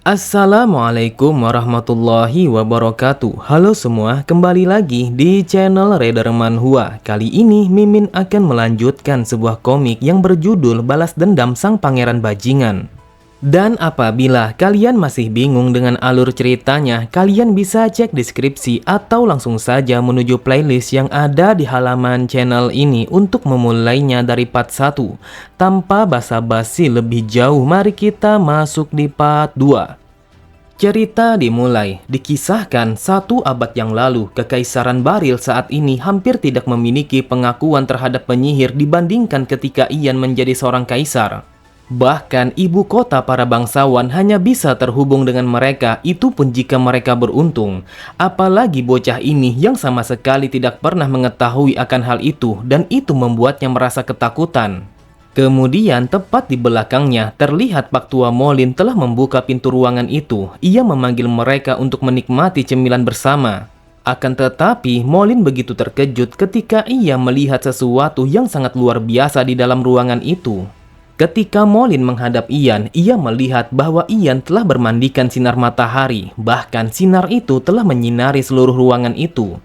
Assalamualaikum warahmatullahi wabarakatuh. Halo semua, kembali lagi di channel Rederman Hua. Kali ini Mimin akan melanjutkan sebuah komik yang berjudul Balas Dendam Sang Pangeran Bajingan. Dan apabila kalian masih bingung dengan alur ceritanya, kalian bisa cek deskripsi atau langsung saja menuju playlist yang ada di halaman channel ini untuk memulainya dari part 1. Tanpa basa-basi lebih jauh, mari kita masuk di part 2. Cerita dimulai. Dikisahkan 1 abad yang lalu, Kekaisaran Baril saat ini hampir tidak memiliki pengakuan terhadap penyihir dibandingkan ketika Ian menjadi seorang kaisar. Bahkan ibu kota para bangsawan hanya bisa terhubung dengan mereka, itu pun jika mereka beruntung. Apalagi bocah ini yang sama sekali tidak pernah mengetahui akan hal itu, dan itu membuatnya merasa ketakutan. Kemudian tepat di belakangnya terlihat Pak Tua Molin telah membuka pintu ruangan itu. Ia memanggil mereka untuk menikmati cemilan bersama. Akan tetapi Molin begitu terkejut ketika ia melihat sesuatu yang sangat luar biasa di dalam ruangan itu. Ketika Molin menghadap Ian, ia melihat bahwa Ian telah bermandikan sinar matahari. Bahkan sinar itu telah menyinari seluruh ruangan itu.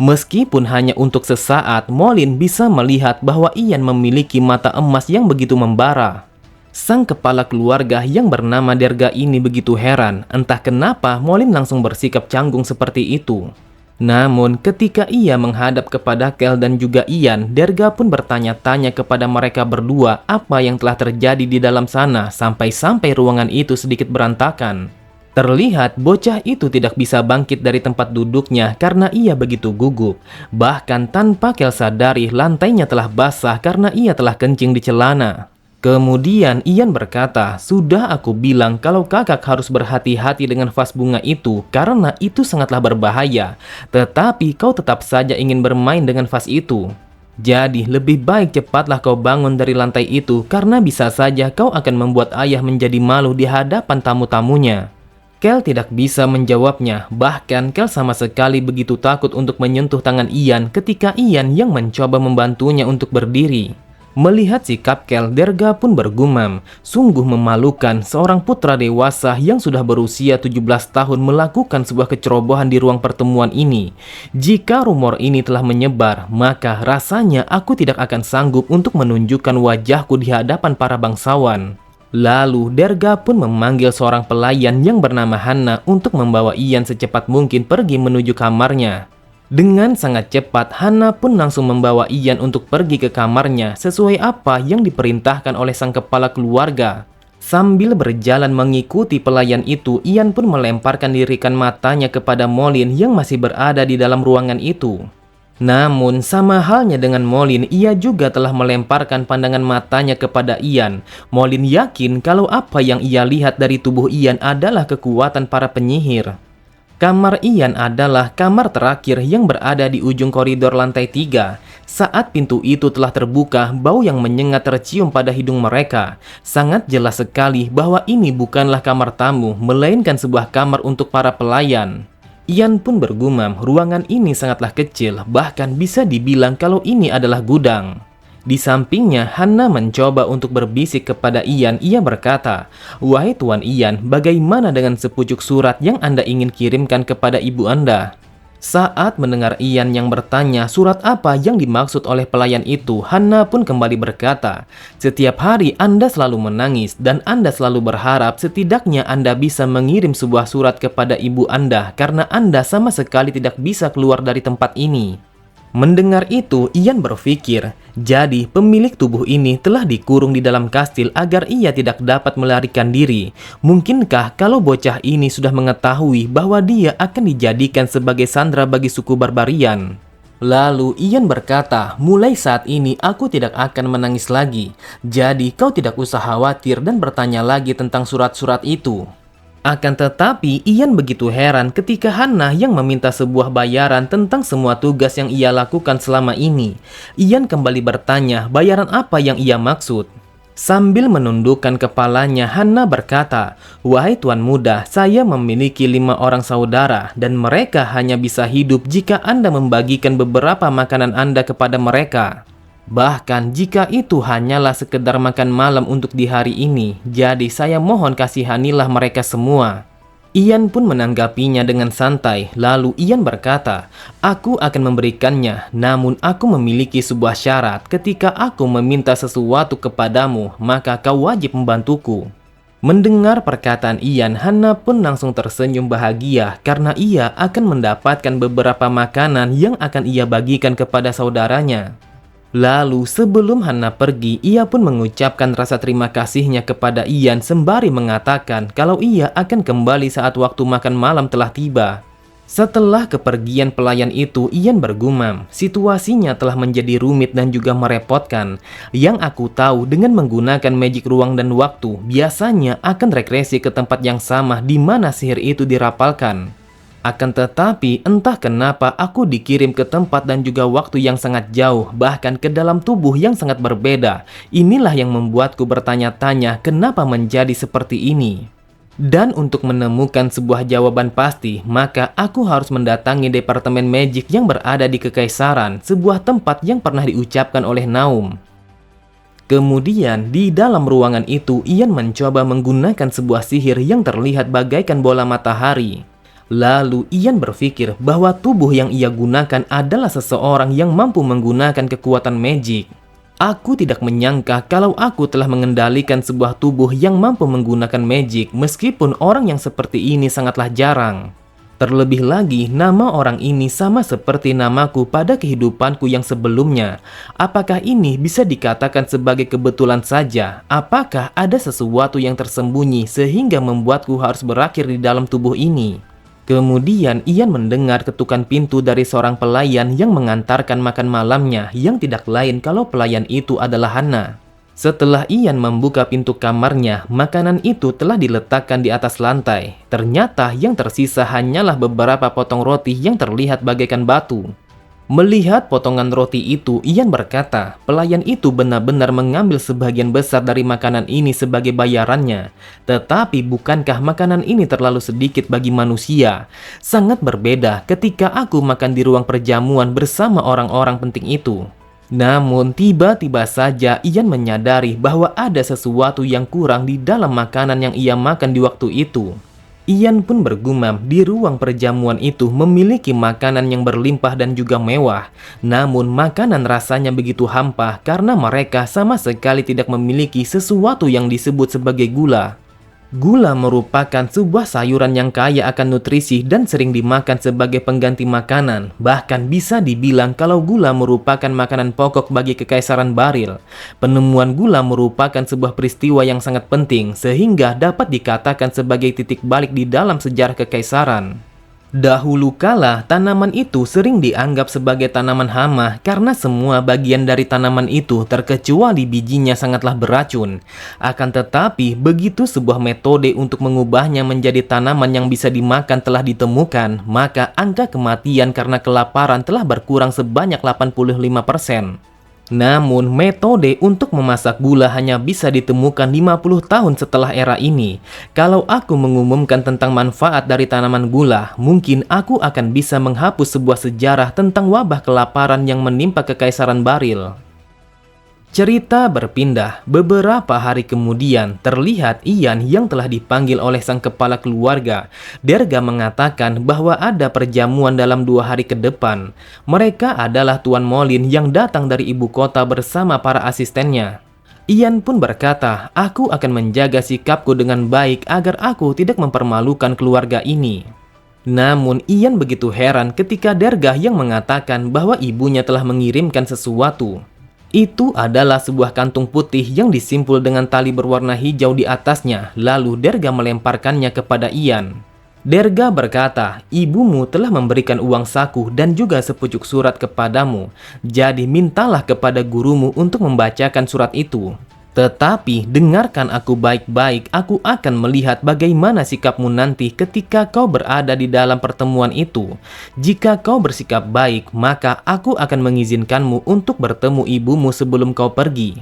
Meskipun hanya untuk sesaat, Molin bisa melihat bahwa Ian memiliki mata emas yang begitu membara. Sang kepala keluarga yang bernama Derga ini begitu heran. Entah kenapa Molin langsung bersikap canggung seperti itu. Namun ketika ia menghadap kepada Kel dan juga Ian, Derga pun bertanya-tanya kepada mereka berdua apa yang telah terjadi di dalam sana sampai-sampai ruangan itu sedikit berantakan. Terlihat bocah itu tidak bisa bangkit dari tempat duduknya karena ia begitu gugup. Bahkan tanpa Kel sadari, lantainya telah basah karena ia telah kencing di celana. Kemudian Ian berkata, "Sudah aku bilang kalau kakak harus berhati-hati dengan vas bunga itu karena itu sangatlah berbahaya. Tetapi kau tetap saja ingin bermain dengan vas itu. Jadi lebih baik cepatlah kau bangun dari lantai itu karena bisa saja kau akan membuat ayah menjadi malu di hadapan tamu-tamunya." Kel tidak bisa menjawabnya. Bahkan Kel sama sekali begitu takut untuk menyentuh tangan Ian ketika Ian yang mencoba membantunya untuk berdiri. Melihat sikap Kel, Derga pun bergumam, sungguh memalukan seorang putra dewasa yang sudah berusia 17 tahun melakukan sebuah kecerobohan di ruang pertemuan ini. Jika rumor ini telah menyebar, maka rasanya aku tidak akan sanggup untuk menunjukkan wajahku di hadapan para bangsawan. Lalu Derga pun memanggil seorang pelayan yang bernama Hana untuk membawa Ian secepat mungkin pergi menuju kamarnya. Dengan sangat cepat, Hana pun langsung membawa Ian untuk pergi ke kamarnya sesuai apa yang diperintahkan oleh sang kepala keluarga. Sambil berjalan mengikuti pelayan itu, Ian pun melemparkan lirikan matanya kepada Molin yang masih berada di dalam ruangan itu. Namun sama halnya dengan Molin, ia juga telah melemparkan pandangan matanya kepada Ian. Molin yakin kalau apa yang ia lihat dari tubuh Ian adalah kekuatan para penyihir. Kamar Ian adalah kamar terakhir yang berada di ujung koridor lantai 3. Saat pintu itu telah terbuka, bau yang menyengat tercium pada hidung mereka. Sangat jelas sekali bahwa ini bukanlah kamar tamu, melainkan sebuah kamar untuk para pelayan. Ian pun bergumam, ruangan ini sangatlah kecil, bahkan bisa dibilang kalau ini adalah gudang. Di sampingnya, Hana mencoba untuk berbisik kepada Ian. Ia berkata, "Wahai Tuan Ian, bagaimana dengan sepucuk surat yang Anda ingin kirimkan kepada ibu Anda?" Saat mendengar Ian yang bertanya surat apa yang dimaksud oleh pelayan itu, Hana pun kembali berkata, "Setiap hari Anda selalu menangis dan Anda selalu berharap setidaknya Anda bisa mengirim sebuah surat kepada ibu Anda karena Anda sama sekali tidak bisa keluar dari tempat ini." Mendengar itu, Ian berpikir, jadi pemilik tubuh ini telah dikurung di dalam kastil agar ia tidak dapat melarikan diri. Mungkinkah kalau bocah ini sudah mengetahui bahwa dia akan dijadikan sebagai sandera bagi suku barbarian? Lalu Ian berkata, "Mulai saat ini aku tidak akan menangis lagi. Jadi kau tidak usah khawatir dan bertanya lagi tentang surat-surat itu." Akan tetapi, Ian begitu heran ketika Hana yang meminta sebuah bayaran tentang semua tugas yang ia lakukan selama ini. Ian kembali bertanya bayaran apa yang ia maksud. Sambil menundukkan kepalanya, Hana berkata, "Wahai Tuan Muda, saya memiliki 5 orang saudara dan mereka hanya bisa hidup jika Anda membagikan beberapa makanan Anda kepada mereka." Bahkan jika itu hanyalah sekedar makan malam untuk di hari ini, jadi saya mohon kasihanilah mereka semua." Ian pun menanggapinya dengan santai, lalu Ian berkata, "Aku akan memberikannya, namun aku memiliki sebuah syarat. Ketika aku meminta sesuatu kepadamu, maka kau wajib membantuku." Mendengar perkataan Ian, Hana pun langsung tersenyum bahagia karena ia akan mendapatkan beberapa makanan yang akan ia bagikan kepada saudaranya. Lalu sebelum Hana pergi, ia pun mengucapkan rasa terima kasihnya kepada Ian sembari mengatakan kalau ia akan kembali saat waktu makan malam telah tiba. Setelah kepergian pelayan itu, Ian bergumam, situasinya telah menjadi rumit dan juga merepotkan. Yang aku tahu dengan menggunakan magic ruang dan waktu, biasanya akan regresi ke tempat yang sama di mana sihir itu dirapalkan. Akan tetapi, entah kenapa aku dikirim ke tempat dan juga waktu yang sangat jauh, bahkan ke dalam tubuh yang sangat berbeda. Inilah yang membuatku bertanya-tanya kenapa menjadi seperti ini. Dan untuk menemukan sebuah jawaban pasti, maka aku harus mendatangi Departemen Magic yang berada di Kekaisaran, sebuah tempat yang pernah diucapkan oleh Naum. Kemudian, di dalam ruangan itu, Ian mencoba menggunakan sebuah sihir yang terlihat bagaikan bola matahari. Lalu Ian berpikir bahwa tubuh yang ia gunakan adalah seseorang yang mampu menggunakan kekuatan magic. Aku tidak menyangka kalau aku telah mengendalikan sebuah tubuh yang mampu menggunakan magic, meskipun orang yang seperti ini sangatlah jarang. Terlebih lagi, nama orang ini sama seperti namaku pada kehidupanku yang sebelumnya. Apakah ini bisa dikatakan sebagai kebetulan saja? Apakah ada sesuatu yang tersembunyi sehingga membuatku harus berakhir di dalam tubuh ini? Kemudian Ian mendengar ketukan pintu dari seorang pelayan yang mengantarkan makan malamnya, yang tidak lain kalau pelayan itu adalah Hana. Setelah Ian membuka pintu kamarnya, makanan itu telah diletakkan di atas lantai. Ternyata yang tersisa hanyalah beberapa potong roti yang terlihat bagaikan batu. Melihat potongan roti itu, Ian berkata, pelayan itu benar-benar mengambil sebagian besar dari makanan ini sebagai bayarannya. Tetapi bukankah makanan ini terlalu sedikit bagi manusia? Sangat berbeda ketika aku makan di ruang perjamuan bersama orang-orang penting itu. Namun tiba-tiba saja Ian menyadari bahwa ada sesuatu yang kurang di dalam makanan yang ia makan di waktu itu. Ian pun bergumam, di ruang perjamuan itu memiliki makanan yang berlimpah dan juga mewah. Namun makanan rasanya begitu hampa karena mereka sama sekali tidak memiliki sesuatu yang disebut sebagai gula. Gula merupakan sebuah sayuran yang kaya akan nutrisi dan sering dimakan sebagai pengganti makanan. Bahkan bisa dibilang kalau gula merupakan makanan pokok bagi Kekaisaran Baril. Penemuan gula merupakan sebuah peristiwa yang sangat penting sehingga dapat dikatakan sebagai titik balik di dalam sejarah Kekaisaran. Dahulu kala, tanaman itu sering dianggap sebagai tanaman hama karena semua bagian dari tanaman itu terkecuali bijinya sangatlah beracun. Akan tetapi, begitu sebuah metode untuk mengubahnya menjadi tanaman yang bisa dimakan telah ditemukan, maka angka kematian karena kelaparan telah berkurang sebanyak 85%. Namun, metode untuk memasak gula hanya bisa ditemukan 50 tahun setelah era ini. Kalau aku mengumumkan tentang manfaat dari tanaman gula, mungkin aku akan bisa menghapus sebuah sejarah tentang wabah kelaparan yang menimpa Kekaisaran Baril. Cerita berpindah. Beberapa hari kemudian, terlihat Ian yang telah dipanggil oleh sang kepala keluarga. Derga mengatakan bahwa ada perjamuan dalam 2 hari ke depan. Mereka adalah Tuan Molin yang datang dari ibu kota bersama para asistennya. Ian pun berkata, aku akan menjaga sikapku dengan baik agar aku tidak mempermalukan keluarga ini. Namun Ian begitu heran ketika Derga yang mengatakan bahwa ibunya telah mengirimkan sesuatu. Itu adalah sebuah kantung putih yang disimpul dengan tali berwarna hijau di atasnya, lalu Derga melemparkannya kepada Ian. Derga berkata, ibumu telah memberikan uang saku dan juga sepucuk surat kepadamu, jadi mintalah kepada gurumu untuk membacakan surat itu. Tetapi dengarkan aku baik-baik, aku akan melihat bagaimana sikapmu nanti ketika kau berada di dalam pertemuan itu. Jika kau bersikap baik, maka aku akan mengizinkanmu untuk bertemu ibumu sebelum kau pergi.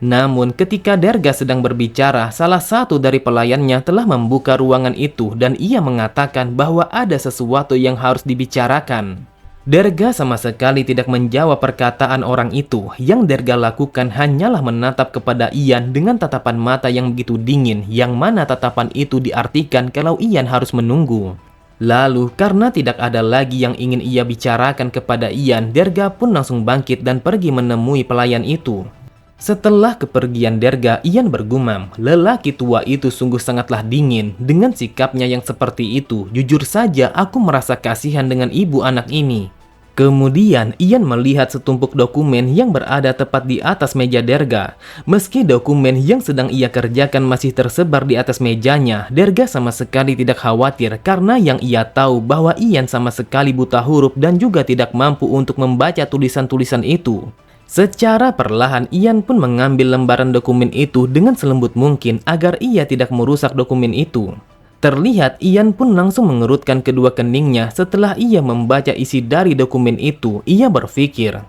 Namun ketika Derga sedang berbicara, salah satu dari pelayannya telah membuka ruangan itu dan ia mengatakan bahwa ada sesuatu yang harus dibicarakan. Derga sama sekali tidak menjawab perkataan orang itu. Yang Derga lakukan hanyalah menatap kepada Ian dengan tatapan mata yang begitu dingin, yang mana tatapan itu diartikan kalau Ian harus menunggu. Lalu, karena tidak ada lagi yang ingin ia bicarakan kepada Ian, Derga pun langsung bangkit dan pergi menemui pelayan itu. Setelah kepergian Derga, Ian bergumam, lelaki tua itu sungguh sangatlah dingin. Dengan sikapnya yang seperti itu, jujur saja aku merasa kasihan dengan ibu anak ini. Kemudian, Ian melihat setumpuk dokumen yang berada tepat di atas meja Derga. Meski dokumen yang sedang ia kerjakan masih tersebar di atas mejanya, Derga sama sekali tidak khawatir karena yang ia tahu bahwa Ian sama sekali buta huruf dan juga tidak mampu untuk membaca tulisan-tulisan itu. Secara perlahan, Ian pun mengambil lembaran dokumen itu dengan selembut mungkin agar ia tidak merusak dokumen itu. Terlihat Ian pun langsung mengerutkan kedua keningnya setelah ia membaca isi dari dokumen itu. Ia berpikir,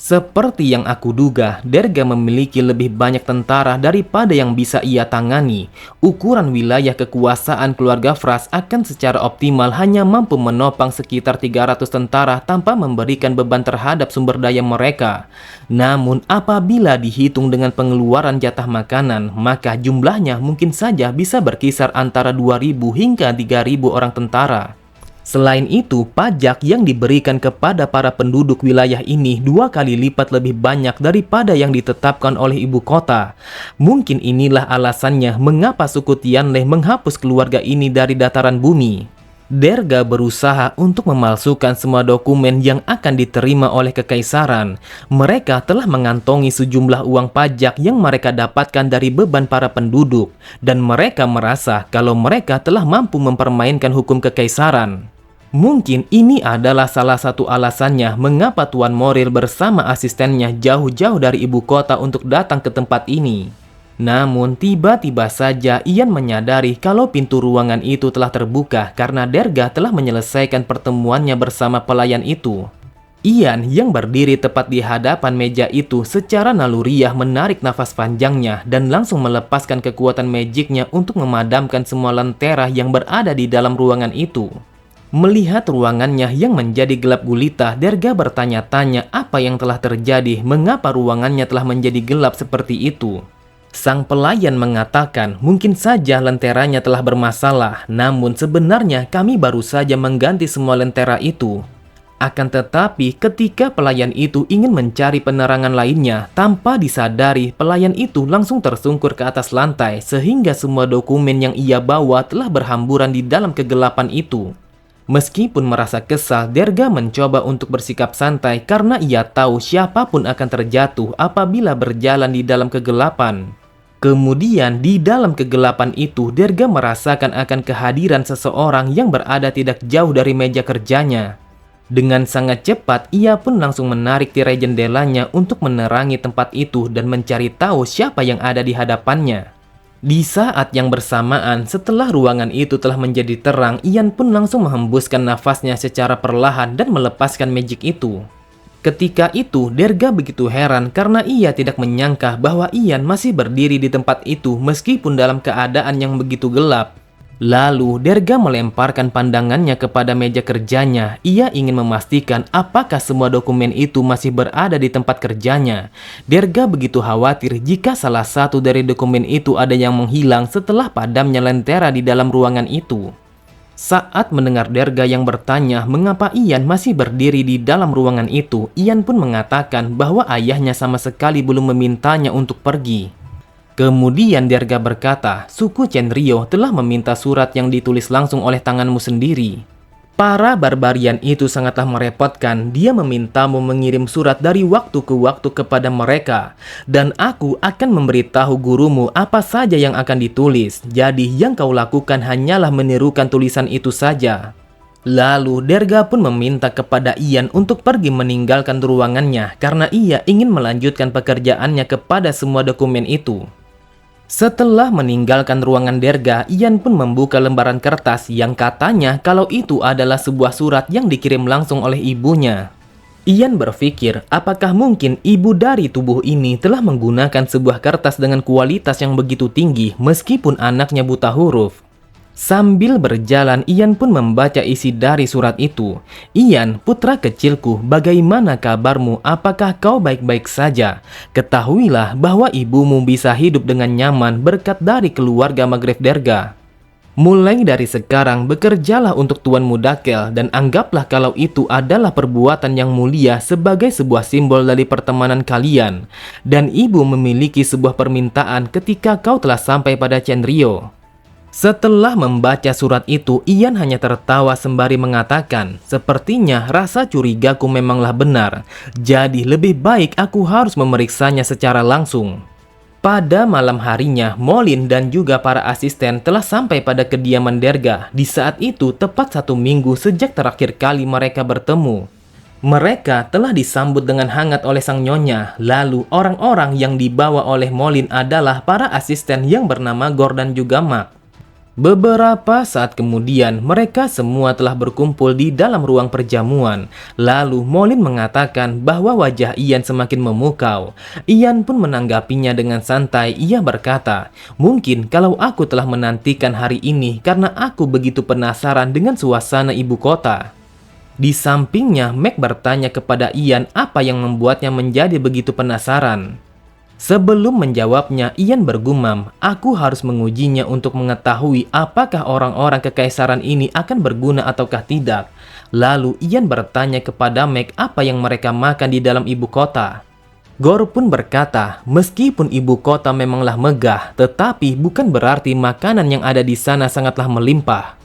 seperti yang aku duga, Derga memiliki lebih banyak tentara daripada yang bisa ia tangani. Ukuran wilayah kekuasaan keluarga Fras akan secara optimal hanya mampu menopang sekitar 300 tentara tanpa memberikan beban terhadap sumber daya mereka. Namun apabila dihitung dengan pengeluaran jatah makanan, maka jumlahnya mungkin saja bisa berkisar antara 2.000 hingga 3.000 orang tentara. Selain itu, pajak yang diberikan kepada para penduduk wilayah ini 2 kali lipat lebih banyak daripada yang ditetapkan oleh ibu kota. Mungkin inilah alasannya mengapa suku Tianle menghapus keluarga ini dari dataran bumi. Derga berusaha untuk memalsukan semua dokumen yang akan diterima oleh kekaisaran. Mereka telah mengantongi sejumlah uang pajak yang mereka dapatkan dari beban para penduduk, dan mereka merasa kalau mereka telah mampu mempermainkan hukum kekaisaran. Mungkin ini adalah salah satu alasannya mengapa Tuan Moril bersama asistennya jauh-jauh dari ibu kota untuk datang ke tempat ini. Namun tiba-tiba saja Ian menyadari kalau pintu ruangan itu telah terbuka karena Derga telah menyelesaikan pertemuannya bersama pelayan itu. Ian yang berdiri tepat di hadapan meja itu secara naluriah menarik nafas panjangnya dan langsung melepaskan kekuatan magicnya untuk memadamkan semua lentera yang berada di dalam ruangan itu. Melihat ruangannya yang menjadi gelap gulita, Derga bertanya-tanya apa yang telah terjadi, mengapa ruangannya telah menjadi gelap seperti itu. Sang pelayan mengatakan mungkin saja lenteranya telah bermasalah, namun sebenarnya kami baru saja mengganti semua lentera itu. Akan tetapi ketika pelayan itu ingin mencari penerangan lainnya, tanpa disadari pelayan itu langsung tersungkur ke atas lantai sehingga semua dokumen yang ia bawa telah berhamburan di dalam kegelapan itu. Meskipun merasa kesal, Derga mencoba untuk bersikap santai karena ia tahu siapapun akan terjatuh apabila berjalan di dalam kegelapan. Kemudian di dalam kegelapan itu, Derga merasakan akan kehadiran seseorang yang berada tidak jauh dari meja kerjanya. Dengan sangat cepat, ia pun langsung menarik tirai jendelanya untuk menerangi tempat itu dan mencari tahu siapa yang ada di hadapannya. Di saat yang bersamaan, setelah ruangan itu telah menjadi terang, Ian pun langsung menghembuskan nafasnya secara perlahan dan melepaskan magic itu. Ketika itu, Derga begitu heran karena ia tidak menyangka bahwa Ian masih berdiri di tempat itu meskipun dalam keadaan yang begitu gelap. Lalu, Derga melemparkan pandangannya kepada meja kerjanya. Ia ingin memastikan apakah semua dokumen itu masih berada di tempat kerjanya. Derga begitu khawatir jika salah satu dari dokumen itu ada yang menghilang setelah padamnya lentera di dalam ruangan itu. Saat mendengar Derga yang bertanya mengapa Ian masih berdiri di dalam ruangan itu, Ian pun mengatakan bahwa ayahnya sama sekali belum memintanya untuk pergi. Kemudian Derga berkata, suku Chenryo telah meminta surat yang ditulis langsung oleh tanganmu sendiri. Para barbarian itu sangatlah merepotkan. Dia memintamu mengirim surat dari waktu ke waktu kepada mereka. Dan aku akan memberitahu gurumu apa saja yang akan ditulis. Jadi yang kau lakukan hanyalah menirukan tulisan itu saja. Lalu Derga pun meminta kepada Ian untuk pergi meninggalkan ruangannya karena ia ingin melanjutkan pekerjaannya kepada semua dokumen itu. Setelah meninggalkan ruangan Derga, Ian pun membuka lembaran kertas yang katanya kalau itu adalah sebuah surat yang dikirim langsung oleh ibunya. Ian berpikir apakah mungkin ibu dari tubuh ini telah menggunakan sebuah kertas dengan kualitas yang begitu tinggi meskipun anaknya buta huruf. Sambil berjalan, Ian pun membaca isi dari surat itu. "Ian, putra kecilku, bagaimana kabarmu? Apakah kau baik-baik saja? Ketahuilah bahwa ibumu bisa hidup dengan nyaman berkat dari keluarga Maghreb Derga. Mulai dari sekarang, bekerjalah untuk Tuanmu Dakel dan anggaplah kalau itu adalah perbuatan yang mulia sebagai sebuah simbol dari pertemanan kalian. Dan ibu memiliki sebuah permintaan ketika kau telah sampai pada Chenryo." Setelah membaca surat itu, Ian hanya tertawa sembari mengatakan, "Sepertinya rasa curigaku memanglah benar. Jadi lebih baik aku harus memeriksanya secara langsung." Pada malam harinya, Molin dan juga para asisten telah sampai pada kediaman Derga. Di saat itu, tepat 1 minggu sejak terakhir kali mereka bertemu. Mereka telah disambut dengan hangat oleh sang nyonya. Lalu, orang-orang yang dibawa oleh Molin adalah para asisten yang bernama Gor dan juga Mak. Beberapa saat kemudian, mereka semua telah berkumpul di dalam ruang perjamuan. Lalu, Molin mengatakan bahwa wajah Ian semakin memukau. Ian pun menanggapinya dengan santai. Ia berkata, "Mungkin kalau aku telah menantikan hari ini karena aku begitu penasaran dengan suasana ibu kota." Di sampingnya, Mac bertanya kepada Ian apa yang membuatnya menjadi begitu penasaran. Sebelum menjawabnya, Ian bergumam, "Aku harus mengujinya untuk mengetahui apakah orang-orang kekaisaran ini akan berguna ataukah tidak." Lalu Ian bertanya kepada Mac apa yang mereka makan di dalam ibu kota. Gor pun berkata, "Meskipun ibu kota memanglah megah, tetapi bukan berarti makanan yang ada di sana sangatlah melimpah.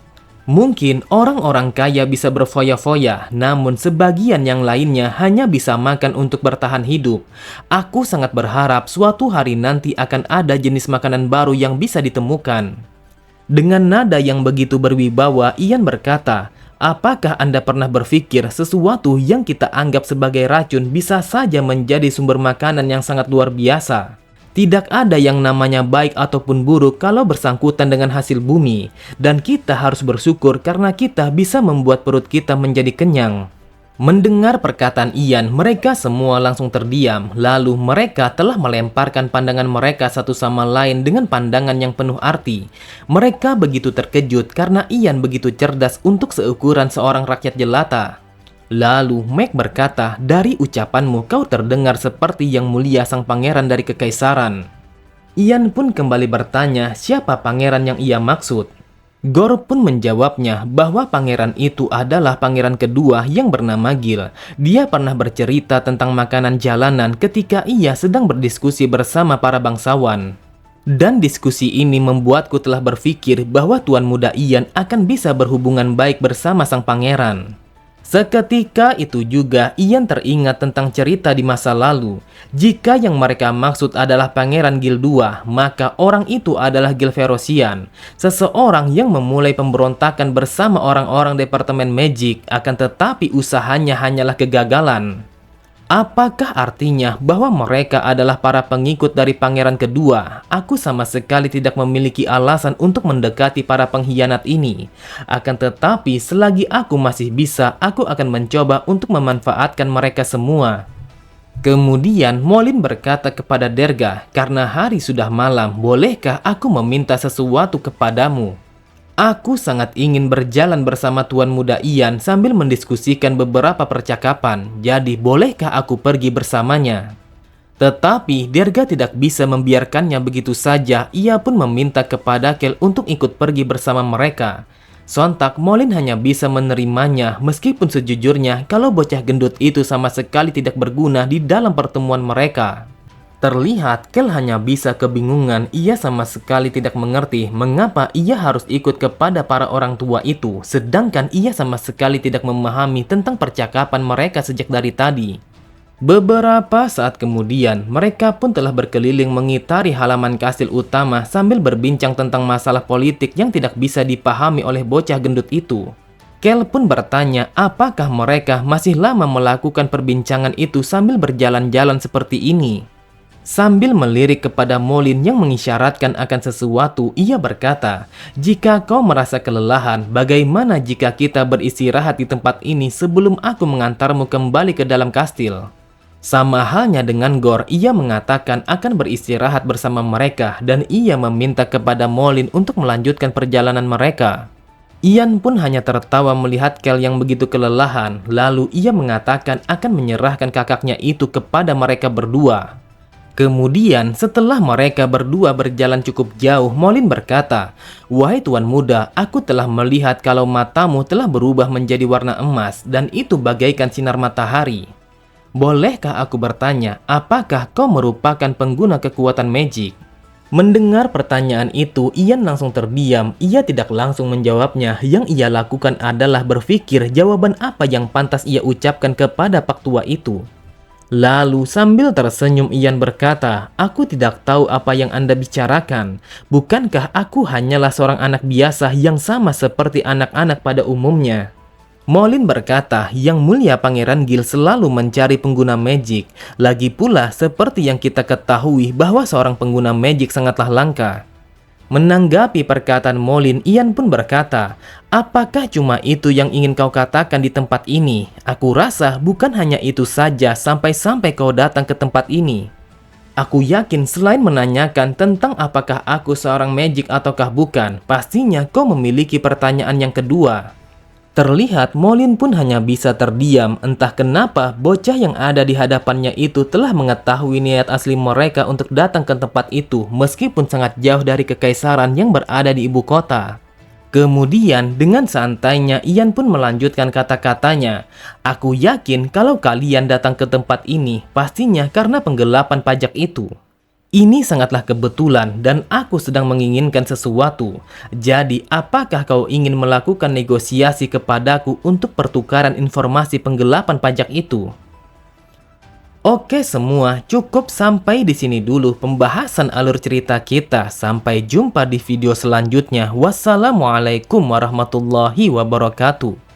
Mungkin orang-orang kaya bisa berfoya-foya, namun sebagian yang lainnya hanya bisa makan untuk bertahan hidup. Aku sangat berharap suatu hari nanti akan ada jenis makanan baru yang bisa ditemukan." Dengan nada yang begitu berwibawa, Ian berkata, "Apakah Anda pernah berpikir sesuatu yang kita anggap sebagai racun bisa saja menjadi sumber makanan yang sangat luar biasa? Tidak ada yang namanya baik ataupun buruk kalau bersangkutan dengan hasil bumi, dan kita harus bersyukur karena kita bisa membuat perut kita menjadi kenyang." Mendengar perkataan Ian, mereka semua langsung terdiam. Lalu mereka telah melemparkan pandangan mereka satu sama lain dengan pandangan yang penuh arti. Mereka begitu terkejut karena Ian begitu cerdas untuk seukuran seorang rakyat jelata. Lalu Mac berkata, "Dari ucapanmu kau terdengar seperti yang mulia sang pangeran dari kekaisaran." Ian pun kembali bertanya siapa pangeran yang ia maksud. Gor pun menjawabnya bahwa pangeran itu adalah pangeran kedua yang bernama Gil. Dia pernah bercerita tentang makanan jalanan ketika ia sedang berdiskusi bersama para bangsawan. Dan diskusi ini membuatku telah berpikir bahwa Tuan Muda Ian akan bisa berhubungan baik bersama sang pangeran. Seketika itu juga Ian teringat tentang cerita di masa lalu. Jika yang mereka maksud adalah Pangeran Gil II, maka orang itu adalah Gil Ferocian, seseorang yang memulai pemberontakan bersama orang-orang Departemen Magic, akan tetapi usahanya hanyalah kegagalan. Apakah artinya bahwa mereka adalah para pengikut dari pangeran kedua? Aku sama sekali tidak memiliki alasan untuk mendekati para pengkhianat ini. Akan tetapi selagi aku masih bisa, aku akan mencoba untuk memanfaatkan mereka semua. Kemudian Molin berkata kepada Derga, "Karena hari sudah malam, bolehkah aku meminta sesuatu kepadamu? Aku sangat ingin berjalan bersama Tuan Muda Ian sambil mendiskusikan beberapa percakapan, jadi bolehkah aku pergi bersamanya?" Tetapi Derga tidak bisa membiarkannya begitu saja. Ia pun meminta kepada Kel untuk ikut pergi bersama mereka. Sontak Molin hanya bisa menerimanya, meskipun sejujurnya kalau bocah gendut itu sama sekali tidak berguna di dalam pertemuan mereka. Terlihat Kel hanya bisa kebingungan. Ia sama sekali tidak mengerti mengapa ia harus ikut kepada para orang tua itu, sedangkan ia sama sekali tidak memahami tentang percakapan mereka sejak dari tadi. Beberapa saat kemudian, mereka pun telah berkeliling mengitari halaman kastil utama sambil berbincang tentang masalah politik yang tidak bisa dipahami oleh bocah gendut itu. Kel pun bertanya apakah mereka masih lama melakukan perbincangan itu sambil berjalan-jalan seperti ini. Sambil melirik kepada Molin yang mengisyaratkan akan sesuatu, ia berkata, "Jika kau merasa kelelahan, bagaimana jika kita beristirahat di tempat ini sebelum aku mengantarmu kembali ke dalam kastil?" Sama halnya dengan Gor, ia mengatakan akan beristirahat bersama mereka dan ia meminta kepada Mollin untuk melanjutkan perjalanan mereka. Ian pun hanya tertawa melihat Kel yang begitu kelelahan, lalu ia mengatakan akan menyerahkan kakaknya itu kepada mereka berdua. Kemudian setelah mereka berdua berjalan cukup jauh, Mollin berkata, "Wahai Tuan Muda, aku telah melihat kalau matamu telah berubah menjadi warna emas dan itu bagaikan sinar matahari. Bolehkah aku bertanya, apakah kau merupakan pengguna kekuatan magic?" Mendengar pertanyaan itu, Ian langsung terdiam. Ia tidak langsung menjawabnya. Yang ia lakukan adalah berpikir jawaban apa yang pantas ia ucapkan kepada pak tua itu. Lalu sambil tersenyum Ian berkata, "Aku tidak tahu apa yang Anda bicarakan. Bukankah aku hanyalah seorang anak biasa yang sama seperti anak-anak pada umumnya?" Mollin berkata, "Yang mulia Pangeran Gil selalu mencari pengguna magic. Lagi pula seperti yang kita ketahui bahwa seorang pengguna magic sangatlah langka." Menanggapi perkataan Mollin, Ian pun berkata, "Apakah cuma itu yang ingin kau katakan di tempat ini? Aku rasa bukan hanya itu saja sampai-sampai kau datang ke tempat ini. Aku yakin selain menanyakan tentang apakah aku seorang magic ataukah bukan, pastinya kau memiliki pertanyaan yang kedua." Terlihat Mollin pun hanya bisa terdiam. Entah kenapa bocah yang ada di hadapannya itu telah mengetahui niat asli mereka untuk datang ke tempat itu meskipun sangat jauh dari kekaisaran yang berada di ibu kota. Kemudian dengan santainya Ian pun melanjutkan kata-katanya, "Aku yakin kalau kalian datang ke tempat ini pastinya karena penggelapan pajak itu. Ini sangatlah kebetulan dan aku sedang menginginkan sesuatu. Jadi, apakah kau ingin melakukan negosiasi kepadaku untuk pertukaran informasi penggelapan pajak itu?" Oke semua, cukup sampai di sini dulu pembahasan alur cerita kita. Sampai jumpa di video selanjutnya. Wassalamualaikum warahmatullahi wabarakatuh.